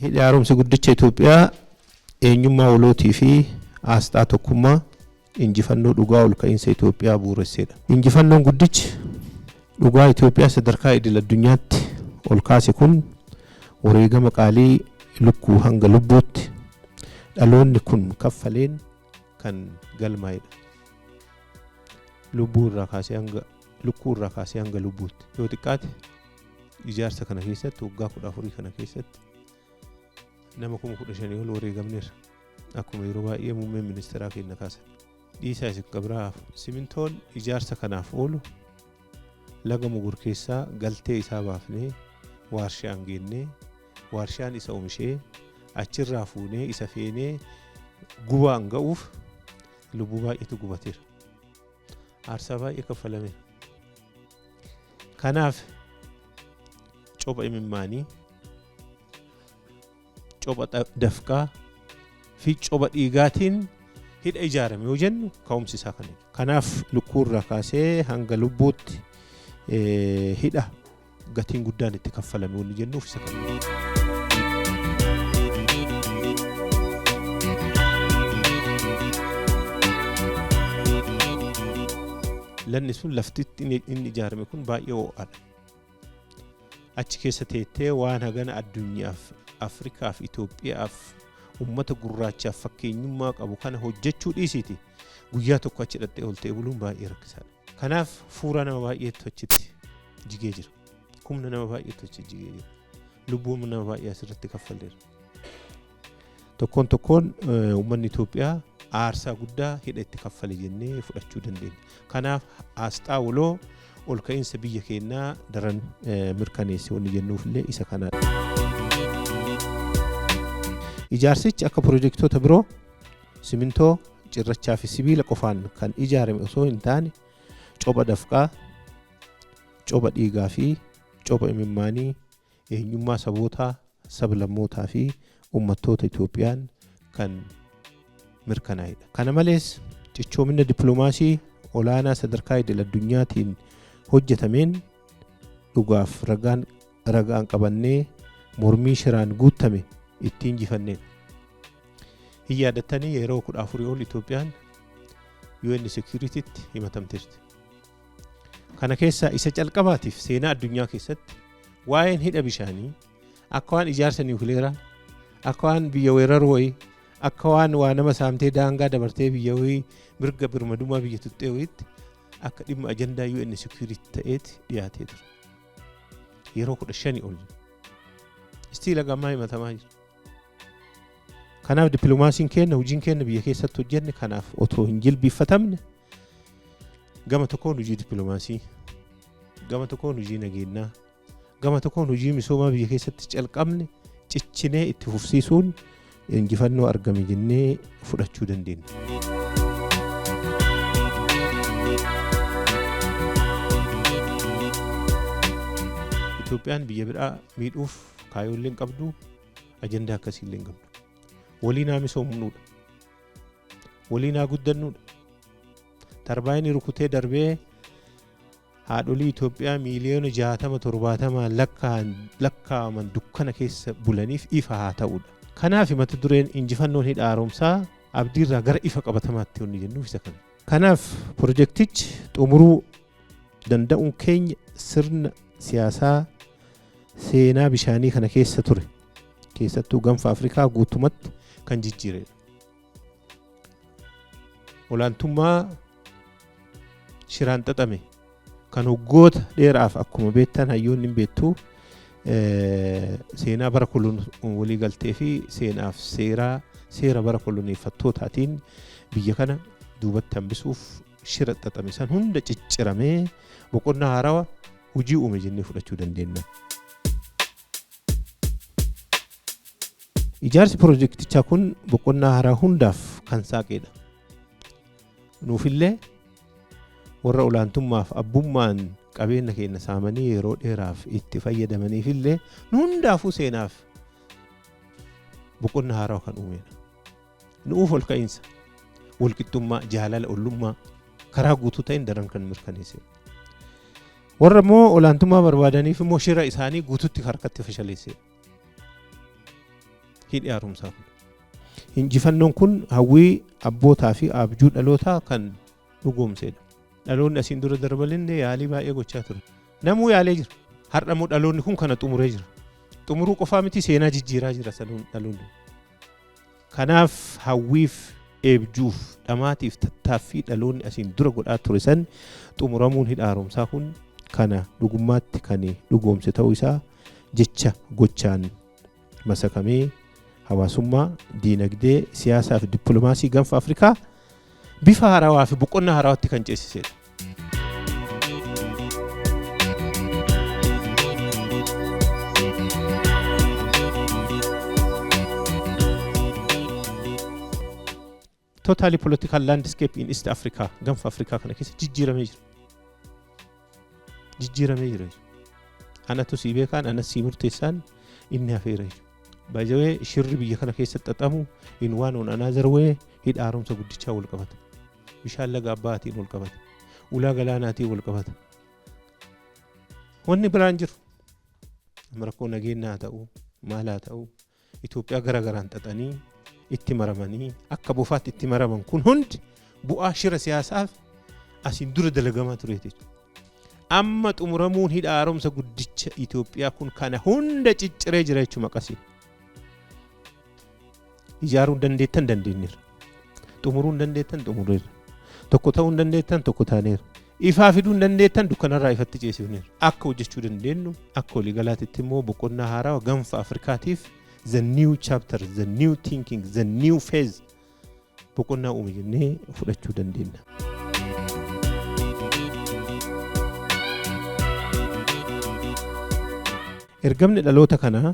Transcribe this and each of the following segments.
hidha haaromsa guddicha Itoophiyaa eenyummaa walootii fi asxaa tokkummaa injifannoo dhugaa ol ka'iinsa Itoophiyaa bu'uuresseedha. Injifannoon guddichi dhugaa Itoophiyaa sadarkaa idil addunyaatti ol kaase kun wareegama qaalii lukkuu hanga lubbuutti dhaloonni kun kaffaleen kan galmaa'edha. Lubbuu irraa kaasee hanga lukkuu irraa kaasee hanga lubbuutti yoo xiqqaate ijaarsa kana keessatti waggaa 14 kana keessatti nama 15,000 ol wareegamneera. Akkuma yeroo baay'ee muummeen ministeeraa keenya kaasan. Dhiisaa isa qabraa simintoon ijaarsa kanaaf oolu laga mugur keessaa galtee isaa baafnee waarshaan geennee waarshaan isa oomishee achirraa fuunee isa feenee gubaan ga'uuf lubbuu baay'eetu gubateera. Aarsaa baay'ee kaffalameera. Kanaaf copha imimmaanii, copha dafqaa fi copha dhiigaatiin hidha ijaarame yoo jennu ka'umsi isaa kana. Kanaaf lukkuu irraa kaasee hanga lubbuutti hidha gatiin guddaan itti kaffalame wanni jennuuf isa kana. Lanni sun laftitti inni ijaarame kun baay'ee ho'aadha. Achi keessa teettee waan hagana addunyaaf Afrikaaf Itoophiyaaf ummata gurraachaaf fakkeenyummaa qabu kana hojjechuu dhiisiti guyyaa tokko achi dhadhee oltee buluun baay'ee rakkisaadha. Kanaaf fuura nama baay'eetu achitti jigee jira. Humna nama baay'eetu achi jigee jira. Lubbuun nama baay'ee asirratti kaffaleera. Tokkoon uummanni Itoophiyaa aarsaa guddaa hidha itti kaffale jennee fudhachuu dandeenya. Kanaaf asxaa waloo ol ka'iinsa biyya keenyaa daran mirkaneesse wanni jennuufillee isa kanaadha. Ijaarsichi akka piroojektota biroo simintoo, cirrachaa fi sibiila qofaan kan ijaarame osoo hin taane copha dafqaa, copha dhiigaa fi copha imimmaanii eenyummaa sabootaa, sablammootaa fi uummattoota Itoophiyaan kan mirkanaa'edha. Kana malees cichoomina dippiloomaasii olaanaa sadarkaa idil addunyaatiin hojjetameen dhugaaf ragaan qabannee mormii shiraan guutame ittiin injifanneen. Hin yaadattanii yeroo 14 ol Itoophiyaan UN Securitytti himatamteerti. Kana keessaa isa calqabaatiif seenaa addunyaa keessatti waa'een hidha bishaanii akka waan ijaarsa niwukileeraa, akka waan biyya weeraruu wayii, akka waan nama saamtee daangaa dabartee biyya wayii mirga birmadummaa biyya tuttee wayiitti akka dhimma ajandaa UN Security ta'eeti dhiyaatee ture. Yeroo 15 ol. Istiila gammaa himatamaa jira. Kanaaf dippiloomaasiin keenya hojiin keenya biyya keessatti hojjenne kanaaf otoo hin jilbiiffatamne gama tokkoon hojii dippiloomaasii, gama tokkoon hojii nageenyaa, gama tokkoon hojii misoomaa biyya keessatti calqabne ciccinee itti fufsiisuun injifannoo argame jennee fudhachuu dandeenya. Itoophiyaan biyya biraa miidhuuf kaayyoolee qabdu, ajandaa akkasiillee hin qabdu. Waliin haa misoomnuudha. Waliin haa guddannuudha. Tarbaayinii rukutee darbee haadholii Itoophiyaa miiliyoona 60-70 lakkaa'aman dukkana keessa bulaniif ifa haa ta'uudha. Kanaaf mata dureen injifannoon hidha haaromsaa abdiirraa gara ifa qabatamaatti wanni jennuuf isa kana. Kanaaf pirojektichi xumuruu danda'uun keenya sirna siyaasaa seenaa bishaanii kana keessa ture. Keessattuu gaanfa Afrikaa guutumatti kan jijjiiredha. Olaantummaa shiraan xaxame kan waggoota dheeraaf akkuma beektan hayyoonni hin beektu seenaa bara walii galtee fi seenaaf seera bara koloneeffattootaatiin biyya kana duubatti hambisuuf shira xaxame san hunda cicciramee boqonnaa haarawaa hojii uume jennee fudhachuu dandeenya. Ijaarsi pirojektichaa kun boqonnaa haaraa hundaaf kan saaqedha. Nuufillee warra olaantummaaf abbummaan qabeenya keenya saamanii yeroo dheeraaf itti fayyadamaniifillee hundaafuu seenaaf boqonnaa haaraa kan uumedha. Nuuf ol ka'iinsa, walqixxummaa, jaalala, ollummaa karaa guutuu ta'een daran kan mirkaneessedha. Warra immoo olaantummaa barbaadaniif immoo shira isaanii guututti harkatti fashaleessedha. hidhi haaromsaa kun. Injifannoon kun hawwii abbootaa fi abjuu dhalootaa kan dhugoomsedha. Dhaloonni asiin dura darbalillee yaalii baay'ee gochaa ture. Namuu yaalee jira. Har'ammoo dhaloonni kun kana xumuree jira. Xumuruu qofaa miti seenaa jijjiiraa jira dhaloonni. Kanaaf hawwiif eebjuuf dhamaatiif tattaaffii dhaloonni asiin dura godhaa ture san xumuramuun hidha haaromsaa kun kana dhugummaatti kan dhugoomse ta'uu isaa jecha gochaan masakamee hawaasummaa, diinagdee, siyaasaa fi dippiloomaasii gaanfa Afrikaa bifa haarawaa fi boqonnaa haarawaatti kan ceesisedha. Totally political landscape in East Africa, gaanfa Afrikaa kana keessa jijjiiramee jira. Anatu sii beekaan, anas sii murteessaan inni hafeera jiru. By the way, shirri biyya kana keessatti xaxamu in one on another way hidha haaromsa guddichaa wal qabata. Bishaan laga Abbaatiin wal qabata. Ulaa galaanaatiin wal qabata. Wanni biraan jiru rakkoo nageenyaa ta'uu, maalaa ta'uu, Itoophiyaa garagaraan xaxanii itti maramanii akka bofaatti itti maraman kun hundi bu'aa shira siyaasaaf asiin dura dalagamaa tureeti. Amma xumuramuun hidha haaromsa guddicha Itoophiyaa kun kana hunda cicciree jira jechuudha maqasii. Ijaaruun dandeettan dandeenyeera. Xumuruun dandeettan xumureera. Tokko ta'uun dandeettan tokko taaneera. Ifaa fiduun dandeettan dukkanarraa ifatti ceesifneera. Akka hojjechuu dandeenyu akka waliigalaatitti immoo boqonnaa haarawaa gaanfa Afrikaatiif the new chapter, the new thinking, the new phase boqonnaa uume jennee fudhachuu dandeenya. Ergamni dhaloota kanaa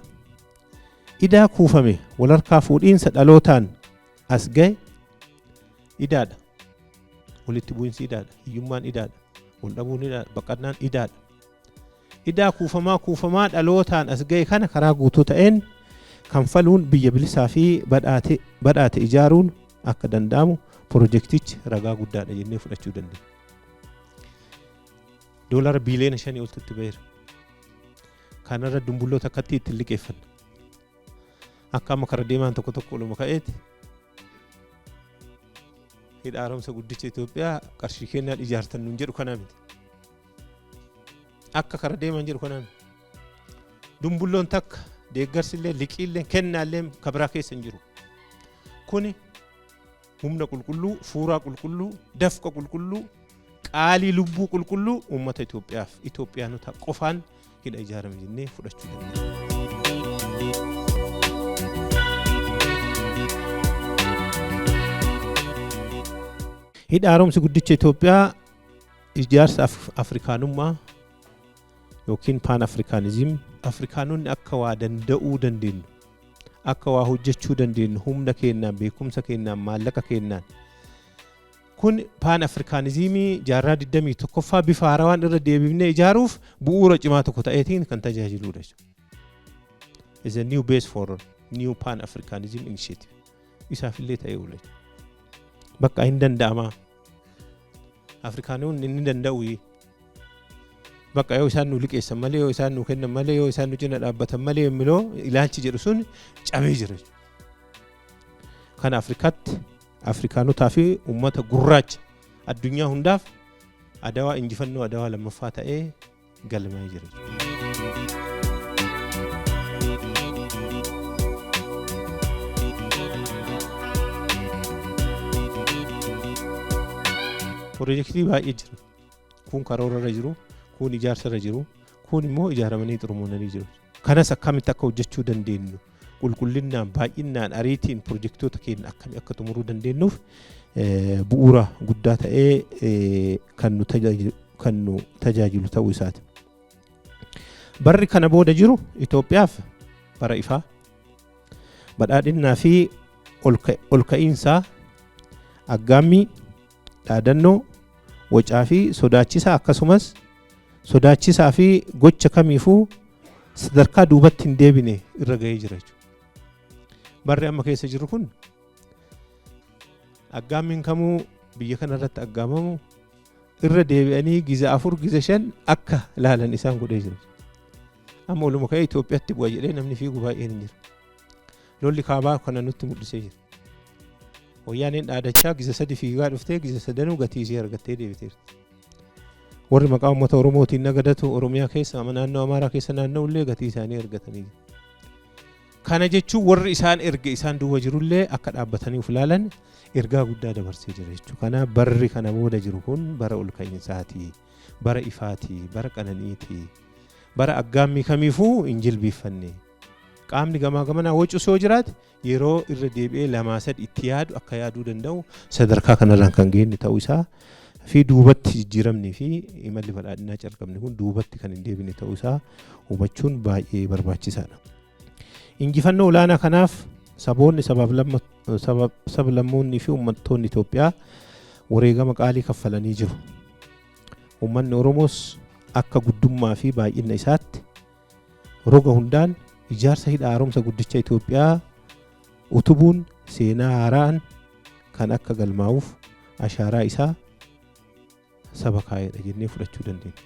idaa kuufame walharkaa fuudhiinsa dhalootaan as gahe idaadha. Walitti bu'insi idaadha. Hiyyummaan idaadha. Wal dhabuun idaadha. Baqannaan idaadha. Idaa kuufamaa dhalootaan as gahe kana karaa guutuu ta'een kanfaluun biyya bilisaa fi badhaate ijaaruun akka danda'amu pirojektichi ragaa guddaadha jennee fudhachuu dandeenya. Doolara biiliyoona 5 oltutti baheera. Kanarra dumbulloota akkatti itti liqeeffanna. Akka amma kara deemaan tokko oluma ka'eeti hidha haaromsa guddicha Itoophiyaa qarshii kennaan ijaartan nuun jedhu kanaa miti. Akka kara deemaan jedhu kanaa miti. Dumbulloon takka deeggarsillee liqiillee kennaallee kabiraa keessa hin jiru. Kuni humna qulqulluu, fuuraa qulqulluu, dafqa qulqulluu, qaalii lubbuu qulqulluu uummata Itoophiyaaf Itoophiyaanota qofaan hidha ijaarame jennee fudhachuu dandeenya. Hidha haaromsi guddicha Itoophiyaa ijaarsa Afrikaanummaa yookiin Pan Afrikaanizim Afrikaanonni akka waa danda'uu dandeenyu, akka waa hojjechuu dandeenyu humna keenyaan, beekumsa keenyaan, maallaqa keenyaan. Kun Pan Afrikaanizimii jaarraa 21ffaa bifa haarawaan irra deebifnee ijaaruuf bu'uura cimaa tokko ta'eetiin kan tajaajiludha. Is a new base for new Pan Africanism initiative. Isaafillee ta'ee oole. Bakka hin danda'ama. Afrikaanonni inni danda'u bakka yoo isaan nu liqeessan malee, yoo isaan nu kennan malee, yoo isaan nu cina dhaabbatan malee yemmiloo ilaalchi jedhu sun cabee jira. Kan Afrikaatti Afrikaanotaa fi uummata gurraacha addunyaa hundaaf adawaa injifannoo adawaa lammaffaa ta'ee galmaa'ee jira. Pirojektii baay'ee jira. Kun karoorarra jiru, kun ijaarsarra jiru, kun immoo ijaaramanii xumuranii jiru. Kanas akkamitti akka hojjechuu dandeenyu, qulqullinnaan, baay'inaan, ariitiin pirojektoota keenya akkamitti akka xumuruu dandeenyuuf bu'uura guddaa ta'ee kan nu tajaajilu ta'uu isaati. Barri kana booda jiru Itoophiyaaf bara ifaa, badhaadhinnaa fi ol ka'iinsaa, aggaammii, dhaadannoo, wacaa fi sodaachisaa akkasumas sodaachisaa fi gocha kamiifuu sadarkaa duubatti hin deebine irra ga'ee jira jechuudha. Barri amma keessa jiru kun aggaammiin kamuu biyya kanarratti aggaamamu irra deebi'anii giza 4 giza 5 akka laalan isaan godhee jiru. Amma oluma ka'ee Itoophiyaatti bu'a jedhee namni fiigu baay'een hin jiru. lolli kaabaa kana nutti mul'isee jira. Wayyaaneen dhaadachaa gisa sadi fiigaa dhuftee gisa sadanuu gatii ishee argattee deebiteerti. Warri maqaa uummata Oromootiin nagadatu Oromiyaa keessa naannoo Amaaraa keessa naanna'ullee gatii isaanii argatanii jiru. Kana jechuun warri isaan erge isaan duuba jirullee akka dhaabbatanii of ilaalan ergaa guddaa dabarsee jira jechuudha. Kanaaf barri kana booda jiru kun bara ol ka'iinsaati, bara ifaati, bara qananiiti, bara aggaammii kamiifuu hin jilbiiffanne. Qaamni gamaa gamanaa wacus yoo jiraate yeroo irra deebi'ee lamaa sadi itti yaadu akka yaaduu danda'u sadarkaa kanarraan kan geenye ta'uu isaa fi duubatti jijjiiramnii fi imalli badhaadhinaa calqabni kun duubatti kan hin deebine ta'uu isaa hubachuun baay'ee barbaachisaadha. Injifannoo olaanaa kanaaf saboonni sablammoonni fi uummattoonni Itoophiyaa wareegama qaalii kaffalanii jiru. Uummanni Oromoos akka guddummaa fi baay'ina isaatti roga hundaan ijaarsa hidha haaromsa guddicha Itoophiyaa utubuun seenaa haaraan kan akka galmaa'uuf ashaaraa isaa saba kaa'edha jennee fudhachuu dandeenya.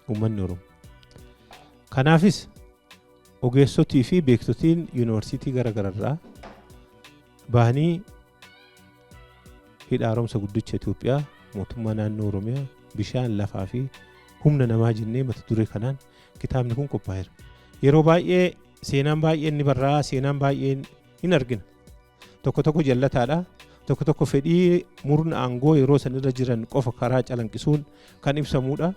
Uummanni Oromoo. Kanaafis ogeessotii fi beektotiin yuunivarsiitii garaagararraa bahanii hidha haaromsa guddicha Itoophiyaa mootummaa naannoo Oromiyaa bishaan lafaa fi humna namaa jennee mata duree kanaan kitaabni kun qophaa'eera. Yeroo baay'ee seenaan baay'een ni barraa, seenaan baay'een hin argina. Tokko tokko jallataadha. Tokko tokko fedhii murna aangoo yeroo sanirra jiran qofa karaa calanqisuun kan ibsamudha.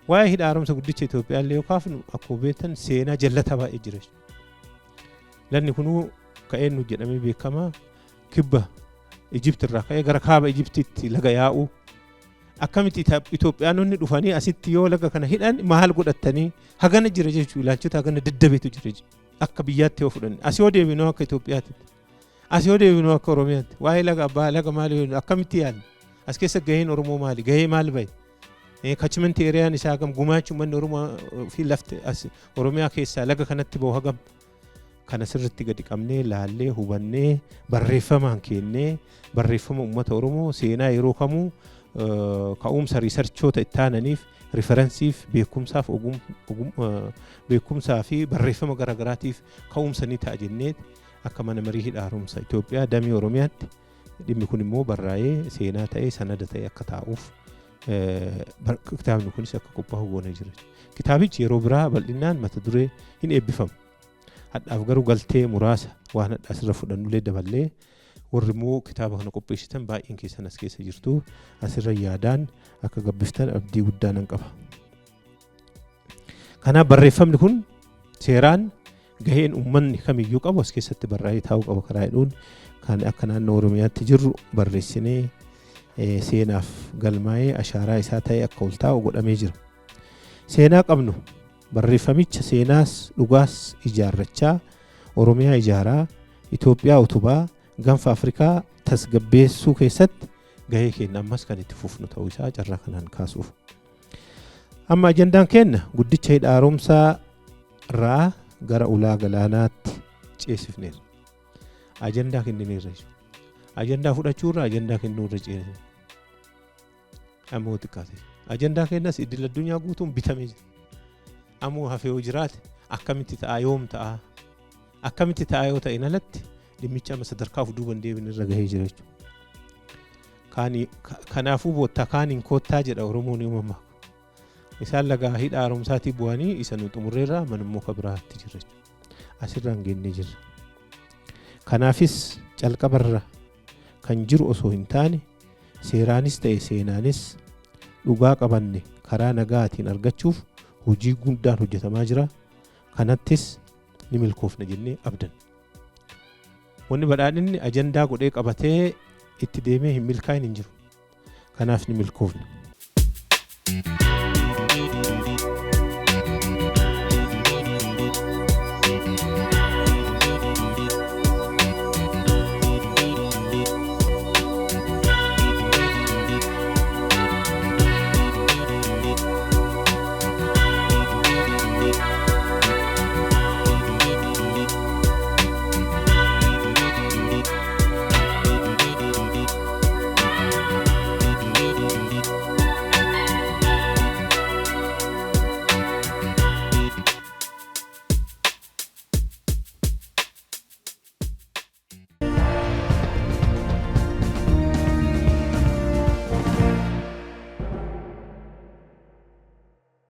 Waa'ee hidha haaromsa guddicha Itoophiyaa illee yoo kaafnu akkuma beektan seenaa jallataa baay'ee jira. Lanni kunuu ka'een nu jedhamee beekama kibba Ijipti irraa ka'ee gara kaaba Ijiptiitti laga yaa'u. Akkamitti Itoophiyaanonni dhufanii asitti yoo laga kana hidhan maal godhatanii hagana jira jechuudha. Ilaalchota hagana daddabeetu jira akka biyyaatti yoo fudhanne. As yoo deebinoo akka Itoophiyaatti. As yoo deebinoo akka Oromiyaatti. Waa'ee laga abbaa laga maali akkamitti yaadna? As keessa gaheen Oromoo maali? Gahee maal bahe? Kachimenti eriyaan isaa hagam gumaachuun manni Oromoo fi lafti as Oromiyaa keessaa laga kanatti bahu hagam. Kana sirriitti gadi qabnee laallee hubannee barreeffamaan kennee barreeffama uummata Oromoo seenaa yeroo kamuu ka'umsa riisarchoota itti aananiif riferensiif beekumsaa fi barreeffama garaagaraatiif ka'umsa ni ta'a jennee akka mana marii hidha haaromsa Itoophiyaa damee Oromiyaatti dhimmi kun immoo barraa'ee seenaa ta'ee sanada ta'ee akka taa'uuf kitaabni kunis akka qophaa'u goonee jira. Kitaabichi yeroo biraa bal'inaan mata duree hin eebbifamu. Hadhaaf garuu galtee muraasa waan hadhaa asirra fudhannullee daballee warri immoo kitaaba kana qopheessitan baay'een keessan as keessa jirtu asirra yaadaan akka gabbiftan abdii guddaa nan qaba. Kanaaf barreeffamni kun seeraan gaheen uummanni kamiyyuu qabu as keessatti barraa'ee taa'uu qaba karaa jedhuun kan akka naannoo Oromiyaatti jirru barreessinee seenaaf galmaa'ee ashaaraa isaa ta'ee akka ol taa'u godhamee jira. Seenaa qabnu barreeffamicha seenaas dhugaas ijaarrachaa Oromiyaa ijaaraa Itoophiyaa utubaa Gaanfa Afrikaa tasgabbeessuu keessatti gahee keenya ammas kan itti fufnu ta'uu isaa carraa kanaan kaasuuf. Amma ajandaan keenya guddicha hidha haaromsaa irraa gara ulaa galaanaatti ceesifneerra. Ajandaa kennineerra jechuudha. Ajandaa fudhachuurra ajandaa kennuurra ceesifne. Ammoo xiqqaate. Ajandaa keenyas idil addunyaa guutuun bitamee jira. Ammoo hafee yoo jiraate akkamitti ta'a yoom ta'a? Akkamitti ta'a yoo ta'in alatti dhimmicha amma sadarkaaf duuban deebin irra gahee jira jechuudha. Kanaafuu boottaa kaaniin koottaa jedha Oromoon uumamaa. Isaan lagaa hidha haaromsaatii bu'anii isa nu xumurreerraa manummoo ka biraatti jira jechuudha. Asirraan geennee jirra. Kanaafis calqabarra kan jiru osoo hin taane seeraanis ta'e seenaanis dhugaa qabanne karaa nagaatiin argachuuf hojii guddaan hojjetamaa jira. Kanattis ni milkoofna jennee abdan. Wanni badhaadhinni ajandaa godhee qabatee itti deemee hin milkaa'in hin jiru. Kanaaf ni milkoofna.